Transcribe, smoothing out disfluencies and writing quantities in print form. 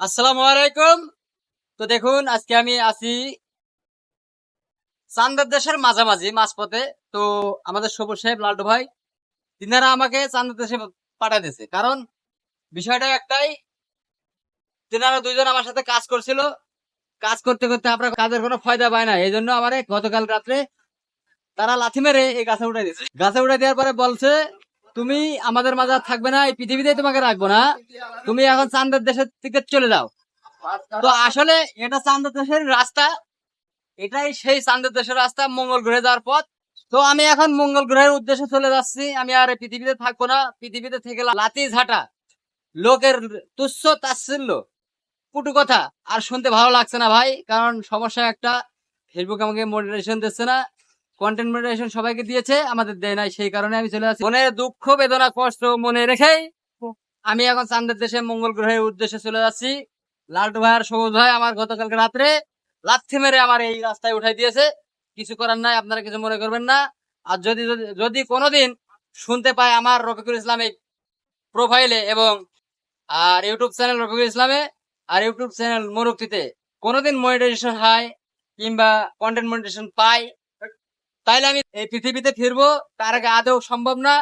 আসসালামু আলাইকুম। তো দেখুন, আজকে আমি আছি চান্দের দেশের মাঝামাঝি মাঝপথে। তো আমাদের সবুজ সাহেব লালটু ভাই তিনারা আমাকে চান্দের দেশে পাঠিয়ে দিয়েছে, কারণ বিষয়টা একটাই। তিনারা দুইজন আমার সাথে কাজ করছিল, কাজ করতে করতে আপনার কাজের কোনো ফায়দা পায় না, এই জন্য আমার গতকাল রাত্রে তারা লাথি মেরে এই গাছে উঠাই দিয়েছে। গাছে উঠাই দেওয়ার পরে বলছে, তুমি আমাদের মাঝে আর থাকবে না, এই পৃথিবীতেই তোমাকে রাখবো না, তুমি এখন চান্দের দেশের থেকে চলে যাও। তো আসলে এটা চান্দের দেশের রাস্তা, এটাই সেই চান্দের দেশের রাস্তা, মঙ্গল গ্রহে যাওয়ার পথ। তো আমি এখন মঙ্গল গ্রহের উদ্দেশ্যে চলে যাচ্ছি। আমি আর এই পৃথিবীতে থাকবো না, পৃথিবীতে থেকে লাতি ঝাঁটা, লোকের তুচ্ছ তাচ্ছিল্য, কুটু কথা আর শুনতে ভালো লাগছে না ভাই। কারণ সমস্যা একটা, ফেসবুক আমাকে মোটিভেশন দিচ্ছে না, কন্টেন্ট মোটিভেশন সবাইকে দিয়েছে, আমাদের দেয় নাই। সেই কারণে আমি চলে আসছি, মনের দুঃখ বেদনা কষ্ট মনে রেখেই আমি এখন চান্দের দেশে মঙ্গল গ্রহের উদ্দেশ্যে চলে যাচ্ছি। লালটু ভাই আর সবুজ ভাই আমার গতকালকে রাত্রে লাথি মেরে আমার এই রাস্তায় উঠাই দিয়েছে। কিছু করার নাই, আপনারা কিছু মনে করবেন না। আর যদি যদি যদি কোনোদিন শুনতে পায় আমার রফিকুল ইসলামের প্রোফাইলে এবং আর ইউটিউব চ্যানেল রফিকুল ইসলামে আর ইউটিউব চ্যানেল মোরক্তিতে কোনোদিন মনিটাইজেশন হয় কিংবা কন্টেন্ট মনিটাইজেশন পাই, তাইলে আমি এই পৃথিবীতে ফিরবো, তার আগে আদৌ সম্ভব না।